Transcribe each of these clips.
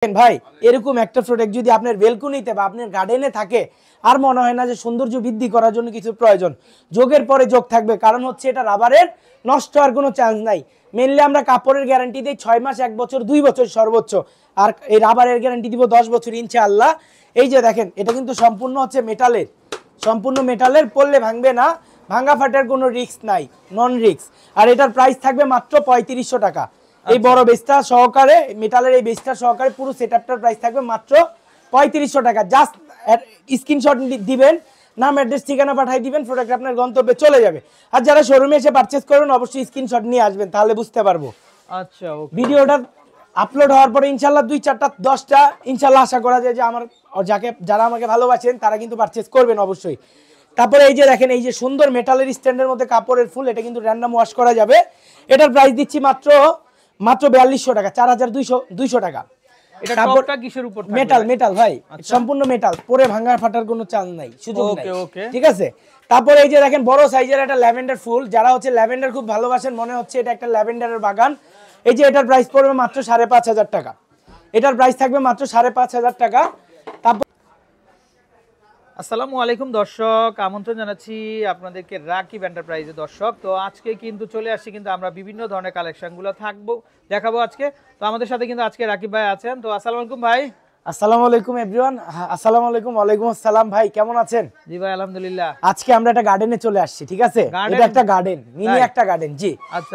ভাই এরকম একটা প্রোডাক্ট যদি আপনার বেলকনিতে বা আপনার গার্ডেনে থাকে আর মনে হয় না যে সৌন্দর্য বৃদ্ধি করার জন্য কিছু প্রয়োজন, যোগের পরে যোগ থাকবে। কারণ হচ্ছে এটা রাবারের, নষ্ট হওয়ার কোনো চান্স নাই। মেনলি আমরা কাপড়ের গ্যারান্টি দিই 6 মাস, 1 বছর, 2 বছর সর্বোচ্চ, আর এই রাবারের গ্যারান্টি দিব 10 বছর ইনশাআল্লাহ। এই যে দেখেন এটা কিন্তু সম্পূর্ণ হচ্ছে মেটালের, সম্পূর্ণ মেটালের, পড়লে ভাঙবে না, ভাঙা ফাটার কোনো রিস্ক নাই, নন রিস্ক। আর এটার প্রাইস থাকবে মাত্র 3500 টাকা। এই বড় বেসটা সহকারে, মেটালের এই বেসটা সহকারে পুরো সেটআপটার প্রাইস থাকবে মাত্র 3500 টাকা। জাস্ট স্ক্রিনশট দিবেন, নাম অ্যাড্রেস ঠিকানা পাঠিয়ে দিবেন, প্রোডাক্ট আপনার গন্তব্যে চলে যাবে। আর যারা শোরুমে এসে পারচেজ করবেন অবশ্যই স্ক্রিনশট নিয়ে আসবেন, তাহলে বুঝতে পারবো। আচ্ছা, ওকে। ভিডিওটা আপলোড হওয়ার পরে ইনশাআল্লাহ 2, 4টা, 10টা ইনশাআল্লাহ আশা করা যায় যে আমার যারা আমাকে ভালোবাসেন তারা কিন্তু পারচেজ করবেন অবশ্যই। তারপরে এই যে দেখেন এই যে সুন্দর মেটালের স্ট্যান্ডের মধ্যে কাপড়ের ফুল, এটা কিন্তু র্যান্ডম ওয়াশ করা যাবে। এটার প্রাইস দিচ্ছি মাত্র 4200 টাকা, 4200 টাকা। এটা টপটা কিসের উপর থাকবে? মেটাল ভাই, সম্পূর্ণ মেটাল, পরে ভাঙা ফাটার কোনো চান্স নাই, সুযোগ নাই। ওকে। ঠিক আছে। তারপরে এই যে দেখেন বড় সাইজের একটা ল্যাভেন্ডার ফুল, যারা হচ্ছে ল্যাভেন্ডার খুব ভালোবাসেন, মনে হচ্ছে এটা একটা ল্যাভেন্ডারের বাগান। এই যে এটার প্রাইস পড়বে মাত্র 5500 টাকা। এটার প্রাইস থাকবে মাত্র 5500 টাকা। তারপর আসসালামু আলাইকুম দর্শক, আমন্ত্রণ জানাচ্ছি আপনাদেরকে রাকিব এন্টারপ্রাইজে। দর্শক, তো আজকে কিন্তু চলে আসছি, কিন্তু আমরা বিভিন্ন ধরনের কালেকশনগুলো দেখাবো আজকে। তো আমাদের সাথে কিন্তু আজকে রাকিব ভাই আছেন। তো আসসালামু আলাইকুম ভাই। আসসালামু আলাইকুম এভরিওয়ান। আসসালামু আলাইকুম। ওয়ালাইকুম আসসালাম ভাই, কেমন আছেন? জি ভাই, আলহামদুলিল্লাহ। আজকে আমরা একটা গার্ডেনে চলে আসছি, ঠিক আছে? এটা একটা গার্ডেন, মিনি একটা গার্ডেন। জি,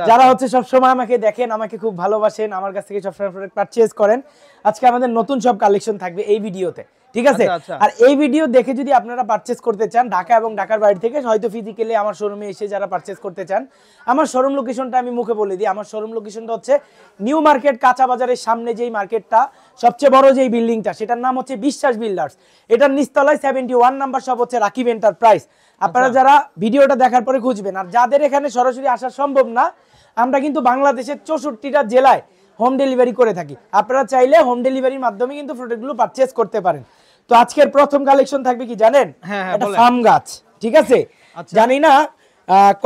যারা হচ্ছে সব সময় আমাকে দেখেন, আমাকে খুব ভালোবাসেন, আমার কাছ থেকে সবসময় প্রোডাক্ট পারচেজ করেন, আজকে আমাদের নতুন সব কালেকশন থাকবে এই ভিডিওতে, ঠিক আছে? আর এই ভিডিও দেখে যদি আপনারা পারচেজ করতে চান ঢাকা এবং ঢাকার বাইরে থেকে, হয়তো ফিজিক্যালি আমার শোরুমে এসে যারা পারচেজ করতে চান, আমার শোরুম লোকেশনটা আমি মুখে বলে দিই। আমার শোরুম লোকেশনটা হচ্ছে নিউ মার্কেট, কাঁচা বাজারের সামনে যেই মার্কেটটা, সবচেয়ে বড় যেই বিল্ডিংটা, সেটার নাম হচ্ছে বিশ্বাস বিল্ডার্স। এটার নিচতলায় 71 নাম্বার শপ হচ্ছে রাকিব এন্টারপ্রাইজ। আপনারা যারা ভিডিওটা দেখার পরে খুঁজবেন, আর যাদের এখানে সরাসরি আসা সম্ভব না, আমরা কিন্তু বাংলাদেশের 64টা জেলায় হোম ডেলিভারি করে থাকি। আপনারা চাইলে হোম ডেলিভারির মাধ্যমে কিন্তু প্রোডাক্টগুলো পারচেজ করতে পারেন। তো আজকের প্রথম কালেকশন থাকবে কি জানেন? এটা ফার্ম গাছ, ঠিক আছে? জানি না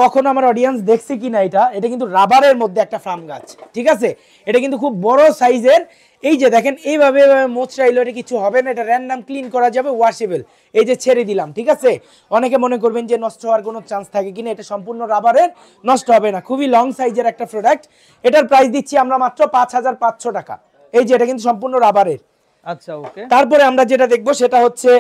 কখন আমার অডিয়েন্স দেখছে কিনা, এটা কিন্তু রাবারের মধ্যে একটা ফার্ম গাছ, ঠিক আছে? এটা কিন্তু খুব বড় সাইজের। এই যে দেখেন এইভাবে মোচড়াইলো, এটা কিছু হবে না, এটা র্যান্ডম ক্লিন করা যাবে, ওয়াশেবল। এই যে ছেড়ে দিলাম, ঠিক আছে? অনেকে মনে করবেন যে নষ্ট হওয়ার কোনো চান্স থাকে কিনা, এটা সম্পূর্ণ রাবারের, নষ্ট হবে না। খুবই লং সাইজের একটা প্রোডাক্ট। এটার প্রাইস দিচ্ছি আমরা মাত্র 5500 টাকা। এই যে এটা কিন্তু সম্পূর্ণ রাবারের। আচ্ছা, ওকে। তারপরে আমরা যেটা দেখবো সেটা হচ্ছে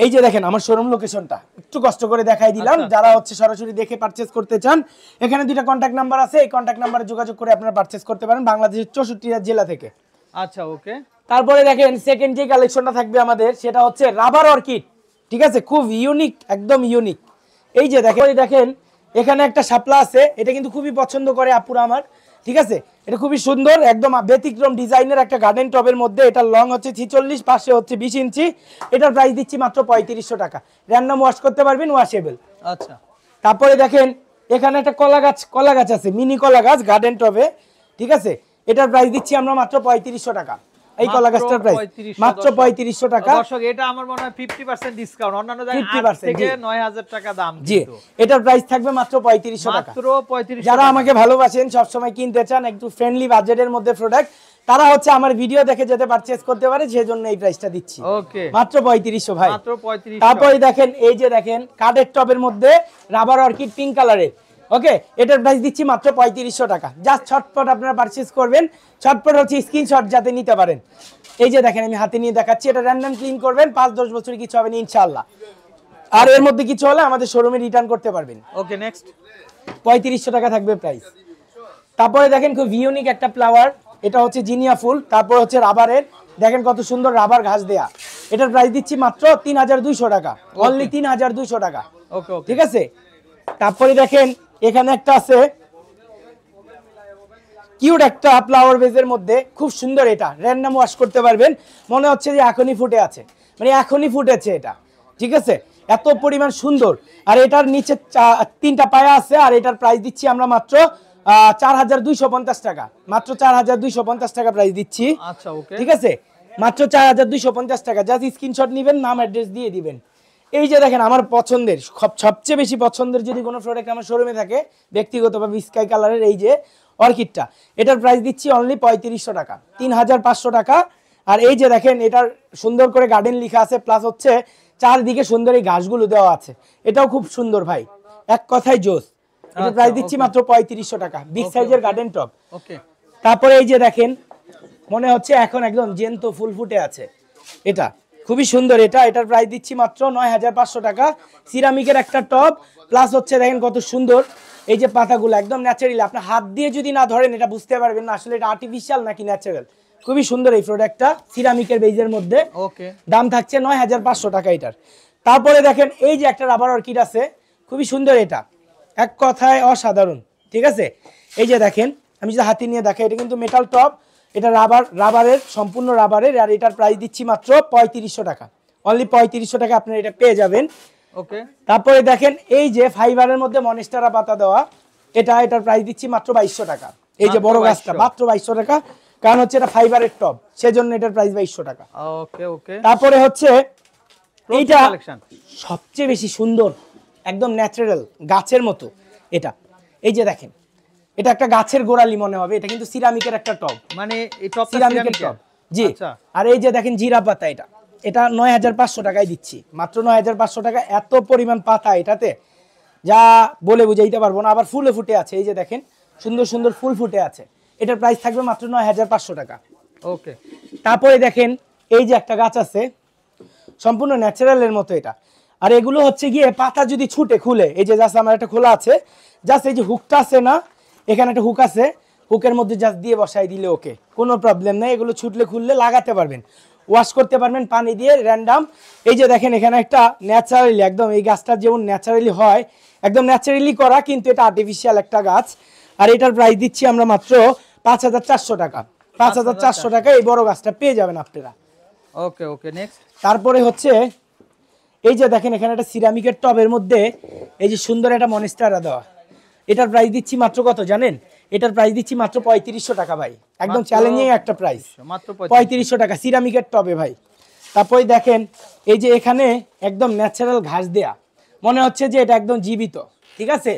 এই যে দেখেন আমার শোরুম লোকেশনটা একটু কষ্ট করে দেখাই দিলাম। যারা হচ্ছে সরাসরি দেখে পারচেজ করতে চান, এখানে 2টা কন্ট্যাক্ট নাম্বার আছে, এই কন্ট্যাক্ট নাম্বারে যোগাযোগ করে আপনারা পারচেজ করতে পারেন বাংলাদেশের 64টা জেলা থেকে। আচ্ছা, ওকে। তারপরে দেখেন সেকেন্ড যে কালেকশনটা থাকবে আমাদের, সেটা হচ্ছে রাবার অর্কিড, ঠিক আছে? খুব ইউনিক, একদম ইউনিক। এই যে দেখেন এখানে একটা শাপলা আছে, এটা কিন্তু খুবই পছন্দ করে আপুরা আমার, ঠিক আছে? এটা খুবই সুন্দর, একদম ব্যতিক্রম ডিজাইনের একটা গার্ডেন টবের মধ্যে। এটা লং হচ্ছে 46, পাশে হচ্ছে 20 ইঞ্চি। এটার প্রাইস দিচ্ছি মাত্র 3500 টাকা। র্যান্ডম ওয়াশ করতে পারবেন, ওয়াশেবল। আচ্ছা। তারপরে দেখেন এখানে একটা কলা গাছ আছে, মিনি কলা গাছ গার্ডেন টবে, ঠিক আছে? এটার প্রাইস দিচ্ছি আমরা মাত্র 3500 টাকা। এই কলা গাছটার প্রাইস মাত্র 3500 টাকা। দর্শক, এটা আমার মনে হয় 50% ডিসকাউন্ট, অন্যান্য জায়গায় 8 থেকে 9000 টাকা দাম। জি, এটার প্রাইস থাকবে মাত্র 3500 টাকা। মাত্র 3500। যারা আমাকে ভালোবাসেন, সব সময় কিনতে চান, একটু ফ্রেন্ডলি বাজেটের মধ্যে প্রোডাক্ট, তারা হচ্ছে আমার ভিডিও দেখে যেতে পারচেজ করতে পারে, সেজন্য এই প্রাইসটা দিচ্ছি। ওকে, মাত্র 3500 ভাই। মাত্র 3500। তারপরে দেখেন এই যে দেখেন কাঠের টবের মধ্যে রাবার অর্কিড পিঙ্ক কালারের, ওকে? এটার প্রাইস দিচ্ছি মাত্র 3500 টাকা। জাস্ট ছটপট আপনারা পারচেজ করবেন, ছটপট হচ্ছে স্ক্রিনশট যাতে নিতে পারেন। এই যে দেখেন আমি হাতে নিয়ে দেখাচ্ছি, এটা র্যান্ডম ক্লিন করবেন, 5-10 বছর কিছু হবে না ইনশাআল্লাহ। আর এর মধ্যে কিছু হলে আমাদের শোরুমে রিটার্ন করতে পারবেন। ওকে, নেক্সট। 3500 টাকা থাকবে প্রাইস। তারপরে দেখেন খুব ইউনিক একটা ফ্লাওয়ার, এটা হচ্ছে জিনিয়া ফুল। তারপর হচ্ছে রাবারের, দেখেন কত সুন্দর রাবার ঘাস দেয়া। এটার প্রাইস দিচ্ছি মাত্র 3200 টাকা, অনলি 3200 টাকা। ওকে, ওকে, ঠিক আছে। তারপরে দেখেন এখানে একটা আছে কিউট একটা ফ্লাওয়ার বেজের মধ্যে, খুব সুন্দর। এটা র্যান্ডম ওয়াশ করতে পারবেন, মনে হচ্ছে যে এখনই ফুটে আছে, মানে এখনই ফুটেছে এটা, ঠিক আছে? এত পরিমাণ সুন্দর। আর এটার নিচে 3টা পায়া আছে। আর এটার প্রাইস দিচ্ছি আমরা মাত্র 4250 টাকা, মাত্র 4250 টাকা প্রাইস দিচ্ছি। আচ্ছা, ওকে, ঠিক আছে? মাত্র 4250 টাকা। জাস্ট স্ক্রিনশট নেবেন, নাম অ্যাড্রেস দিয়ে দিবেন। এই যে দেখেন আমার পছন্দের, সবচেয়ে বেশি পছন্দের যদি কোনো প্রোডাক্ট আমার শোরুমে থাকে ব্যক্তিগতভাবে, স্কাই কালারের এই যে অর্কিডটা, এটার প্রাইস দিচ্ছি অনলি 3500 টাকা, 3500 টাকা। আর এই যে দেখেন এটার সুন্দর করে গার্ডেন লেখা আছে, প্লাস হচ্ছে চারদিকে সুন্দর এই ঘাসগুলো দেওয়া আছে, এটাও খুব সুন্দর ভাই, এক কথায় জোস। এটা প্রাইস দিচ্ছি মাত্র 3500 টাকা, বিগ সাইজের গার্ডেন টপ। ওকে, তারপরে এই যে দেখেন মনে হচ্ছে এখন একদম জ্যান্ত ফুল ফুটে আছে, এটা খুবই সুন্দর। এটার প্রাইস দিচ্ছি মাত্র 9500 টাকা। সিরামিকের একটা টপ, প্লাস হচ্ছে দেখেন কত সুন্দর এই যে পাতাগুলো, একদম ন্যাচারালি, আপনি হাত দিয়ে যদি না ধরেন এটা বুঝতে পারবেন না আসলে এটা আর্টিফিশিয়াল নাকি ন্যাচারাল। খুবই সুন্দর এই প্রোডাক্টটা, সিরামিকের বেজের মধ্যে। ওকে, দাম থাকছে 9500 টাকা এটার। তারপরে দেখেন এই যে একটা রাবার অর্কিড আছে, খুবই সুন্দর, এটা এক কথায় অসাধারণ, ঠিক আছে। এই যে দেখেন আমি যদি হাতে নিয়ে দেখাই, এটা কিন্তু মেটাল টপ, এটা রাবারের সম্পূর্ণ রাবারের, আর এটার প্রাইস দিচ্ছি মাত্র 3500 টাকা, অনলি 3500 টাকা আপনারা এটা পেয়ে যাবেন। ওকে, তারপরে দেখেন এই যে ফাইবারের মধ্যে মনেস্টারা পাতা দেওয়া, এটার প্রাইস দিচ্ছি মাত্র 2200 টাকা। এই যে বড় গাছটা মাত্র 2200 টাকা, কারণ হচ্ছে এটা ফাইবারের টপ, সেজন্য এটার প্রাইস 2200 টাকা। ওকে, ওকে। তারপরে হচ্ছে এইটা সবচেয়ে বেশি সুন্দর, একদম ন্যাচারাল গাছের মতো এটা। এই যে দেখেন এটা একটা গাছের গোড়ালি মনে হবে, এটা কিন্তু সিরামিকের একটা টব, মানে এই টপটা সিরামিকের টব, জি। আচ্ছা। আর এই যে দেখেন জিরা পাতা, এটা 9500 টাকায় দিচ্ছি, মাত্র 9500 টাকা। এত পরিমাণ পাতা এটাতে যা বলে বুঝাইতে পারবো না, আবার ফুলে ফুটে আছে, এই যে দেখেন সুন্দর সুন্দর ফুল ফুটে আছে, এটার প্রাইস থাকবে মাত্র 9500 টাকা। ওকে। তারপরে দেখেন এই যে একটা গাছ আছে সম্পূর্ণ ন্যাচারালের মতো এটা, আর এগুলো হচ্ছে গিয়ে পাতা যদি ছুটে খুলে, এই যে জাস্ট আমার একটা খোলা আছে, জাস্ট এই যে হুকটা আছে না, এখানে একটা হুক আছে, হুকের মধ্যে জাস্ট দিয়ে বসাই দিলে ওকে, কোনো প্রবলেম নেই, এগুলো ছুটলে খুললে লাগাতে পারবেন, ওয়াশ করতে পারবেন পানি দিয়ে র্যান্ডাম। এই যে দেখেন এখানে একটা ন্যাচারালি, একদম এই গাছটা যেমন ন্যাচারালি হয় একদম ন্যাচারালি করা, কিন্তু এটা আর্টিফিশিয়াল একটা গাছ। আর এটার প্রাইস দিচ্ছি আমরা মাত্র 5400 টাকা, 5400 টাকা এই বড় গাছটা পেয়ে যাবেন আপনারা। ওকে, ওকে, নেক্সট। তারপরে হচ্ছে এই যে দেখেন এখানে একটা সিরামিকের টবের মধ্যে এই যে সুন্দর একটা মনেস্টারা দেওয়া, এটার প্রাইস দিচ্ছি মাত্র কত জানেন? এটার প্রাইস দিচ্ছি মাত্র 3500 টাকা ভাই, একদম চ্যালেঞ্জিং একটা প্রাইস, মাত্র 3500 টাকা সিরামিকের টবে ভাই। তারপরে দেখেন এই যে এখানে একদম ন্যাচারাল ঘাস দেয়া, মনে হচ্ছে যে এটা একদম জীবিত, ঠিক আছে।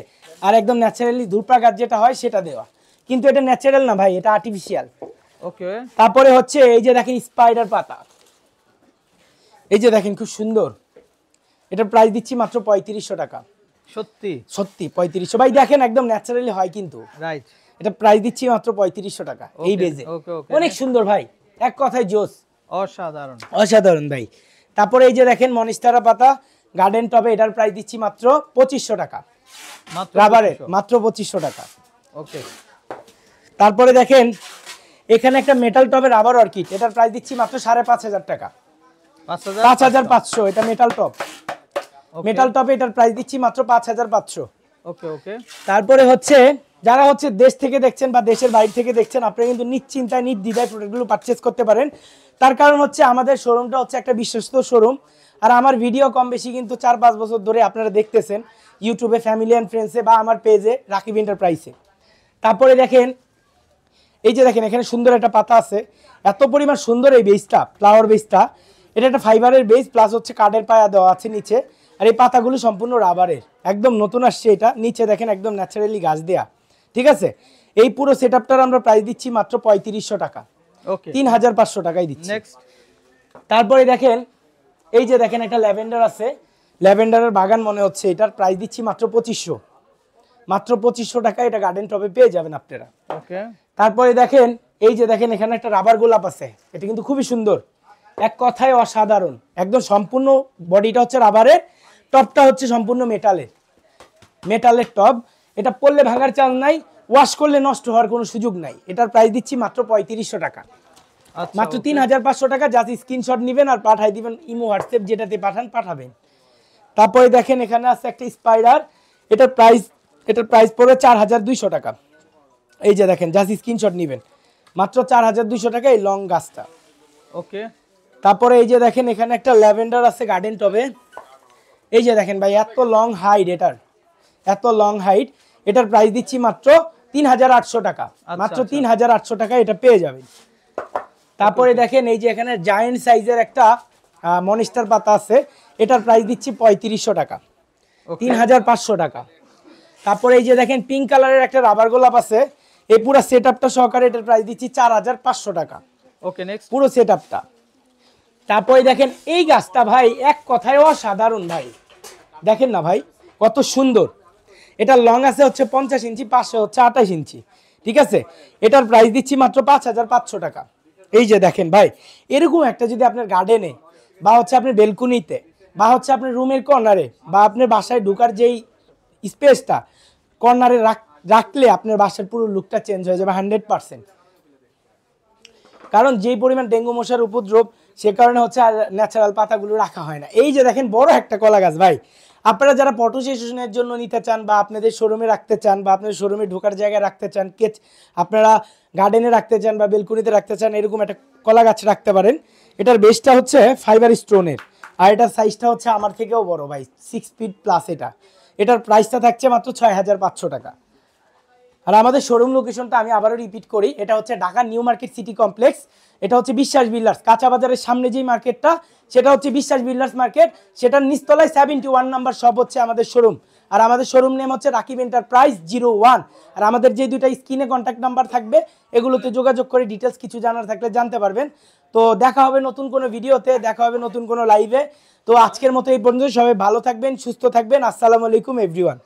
আর একদম ন্যাচারালি ধূপা গাছ যেটা হয় সেটা দেওয়া, কিন্তু এটা ন্যাচারাল না ভাই, এটা আর্টিফিশিয়াল। ওকে। তারপরে হচ্ছে এই যে দেখেন স্পাইডার পাতা, এই যে দেখেন খুব সুন্দর, এটার প্রাইস দিচ্ছি মাত্র 3500 টাকা। সত্যি সত্যি 3500 ভাই, দেখেন একদম ন্যাচারালি হয় কিন্তু, রাইট। এটা প্রাইস দিচ্ছি মাত্র 3500 টাকা এই বেজে। অনেক সুন্দর ভাই, এক কথায় জোস, অসাধারণ, অসাধারণ ভাই। তারপরে এই যে দেখেন মনিস্টারা পাতা গার্ডেন টবে, এটার প্রাইস দিচ্ছি মাত্র 2500 টাকা, রাবারের, মাত্র 2500 টাকা। ওকে। তারপরে দেখেন এখানে একটা মেটাল টবে রাবার অর্কিড, এটার প্রাইস দিচ্ছি মাত্র 5500 টাকা, 5500, এটা মেটাল টপ, মেটাল টপে এটার প্রাইস দিচ্ছি মাত্র 5500। ওকে, ওকে। তারপরে হচ্ছে যারা হচ্ছে দেশ থেকে দেখছেন বা দেশের বাইরে থেকে দেখছেন, আপনারা কিন্তু নিশ্চিন্তায় নির্দ্বিধায় প্রোডাক্টগুলো পারচেজ করতে পারেন। তার কারণ হচ্ছে আমাদের শোরুমটা হচ্ছে একটা বিশ্বস্ত শোরুম, আর আমার ভিডিও কম বেশি কিন্তু 4-5 বছর ধরে আপনারা দেখতেছেন ইউটিউবে, ফ্যামিলি অ্যান্ড ফ্রেন্ডসে বা আমার পেজে রাকিব এন্টারপ্রাইজে। তারপরে দেখেন এই যে দেখেন এখানে সুন্দর একটা পাতা আছে, এত পরিমাণ সুন্দর এই বেসটা, ফ্লাওয়ার বেসটা, এটা একটা ফাইবারের বেস, প্লাস হচ্ছে কাঠের পায়া দেওয়া আছে নিচে, আর এই পাতাগুলো সম্পূর্ণ রাবারের, একদম নতুন আসছে এটা, নিচে দেখেন একদম ন্যাচারালি গাছ দেয়া, ঠিক আছে। এই পুরো সেটআপটার আমরা প্রাইস দিচ্ছি মাত্র 3500 টাকা, ওকে, 3500 টাকায় দিচ্ছি। নেক্সট। তারপরে দেখেন এই যে দেখেন একটা ল্যাভেন্ডার আছে, ল্যাভেন্ডারের বাগান মনে হচ্ছে, এটার প্রাইস দিচ্ছি মাত্র 2500, মাত্র 2500 টাকা, এটা গার্ডেন টবে পেয়ে যাবেন আপনারা। ওকে। তারপরে দেখেন এই যে দেখেন এখানে একটা রাবার গোলাপ আছে, এটা কিন্তু খুবই সুন্দর, এক কথায় অসাধারণ, একদম সম্পূর্ণ বডিটা হচ্ছে রাবারের, টপটা হচ্ছে সম্পূর্ণ মেটালের টপ, এটা পড়লে ভাঙার চান্স নাই, ওয়াশ করলে নষ্ট হওয়ার কোনো সুযোগ নাই। এটার প্রাইস দিচ্ছি মাত্র 3500 টাকা, মাত্র 3500 টাকা। জাস্ট স্ক্রিনশট নেবেন আর পাঠাই দিবেন ইমো হোয়াটসঅ্যাপ যেটাতে পাঠাবেন। তারপরে দেখেন এখানে আছে একটা স্পাইডার, এটার প্রাইস পড়বে 4200 টাকা। এই যে দেখেন জাস্ট স্ক্রিনশট নেবেন, মাত্র 4200 টাকা এই লং গাছটা। ওকে। তারপরে এই যে দেখেন এখানে একটা ল্যাভেন্ডার আছে গার্ডেন টবে, এই যে দেখেন ভাই এত লং হাইট, এত লং হাইট, এটার প্রাইস দিচ্ছি মাত্র 3800 টাকা, মাত্র 3800 টাকা এটা পেয়ে যাবেন। তারপরে দেখেন এই যে এখানে জায়ান্ট সাইজের একটা মনিস্টার পাতা আছে, এটার প্রাইস দিচ্ছি 3500 টাকা, 3500 টাকা। তারপরে এই যে দেখেন পিঙ্ক কালারের একটা রাবার গোলাপ আছে, এই পুরো সেটআপটা সহকারে এটার প্রাইস দিচ্ছি 4500 টাকা, ওকে নেক্সট পুরো সেটআপটা। তারপরে দেখেন এই গাছটা ভাই এক কথায় অসাধারণ ভাই, দেখেন না ভাই কত সুন্দর। এটা লং আছে হচ্ছে 50 ইঞ্চি, পাশে হচ্ছে 28 ইঞ্চি, ঠিক আছে। এটার প্রাইস দিচ্ছি মাত্র 5500 টাকা। এই যে দেখেন ভাই, এরকম একটা যদি আপনার গার্ডেনে বা হচ্ছে আপনার বেলকুনিতে বা হচ্ছে আপনার রুমের কর্নারে বা আপনার বাসায় ঢোকার যেই স্পেসটা কর্নারে রাখলে আপনার বাসার পুরো লুকটা চেঞ্জ হয়ে যাবে 100%। কারণ যেই পরিমাণ ডেঙ্গু মশার উপদ্রব, সে কারণে হচ্ছে আর ন্যাচারাল পাতাগুলো রাখা হয় না। এই যে দেখেন বড় একটা কলা গাছ ভাই, আপনারা যারা ফটো সেশনের জন্য নিতে চান বা আপনাদের শোরুমে রাখতে চান বা আপনাদের শোরুমে ঢোকার জায়গায় রাখতে চান, আপনারা গার্ডেনে রাখতে চান বা বেলকুনিতে রাখতে চান, এরকম একটা কলা গাছ রাখতে পারেন। এটার বেসটা হচ্ছে ফাইবার স্টোনের, আর এটার সাইজটা হচ্ছে আমার থেকেও বড় ভাই, 6 ফিট প্লাস। এটার প্রাইসটা থাকছে মাত্র 6500 টাকা। আর আমাদের শোরুম লোকেশনটা আমি আবারও রিপিট করি, এটা হচ্ছে Dhaka new market city complex. এটা হচ্ছে বিশ্বাস বিল্ডার্স কাঁচা বাজারের সামনে যেই মার্কেটটা, সেটা হচ্ছে বিশ্বাস বিল্ডার্স মার্কেট। সেটার নিচতলায় 71 নাম্বার শপ হচ্ছে আমাদের শোরুম। আর আমাদের শোরুম নেম হচ্ছে রাকিব এন্টারপ্রাইজ 01। আর আমাদের যে দুইটা স্ক্রিনে কন্ট্যাক্ট নাম্বার থাকবে, এগুলোতে যোগাযোগ করে ডিটেলস কিছু জানার থাকলে জানতে পারবেন। তো দেখা হবে নতুন কোনো ভিডিওতে, দেখা হবে নতুন কোনো লাইভে। তো আজকের মতো এই পর্যন্ত, সবাই ভালো থাকবেন, সুস্থ থাকবেন। আসসালামু আলাইকুম এভরিওয়ান।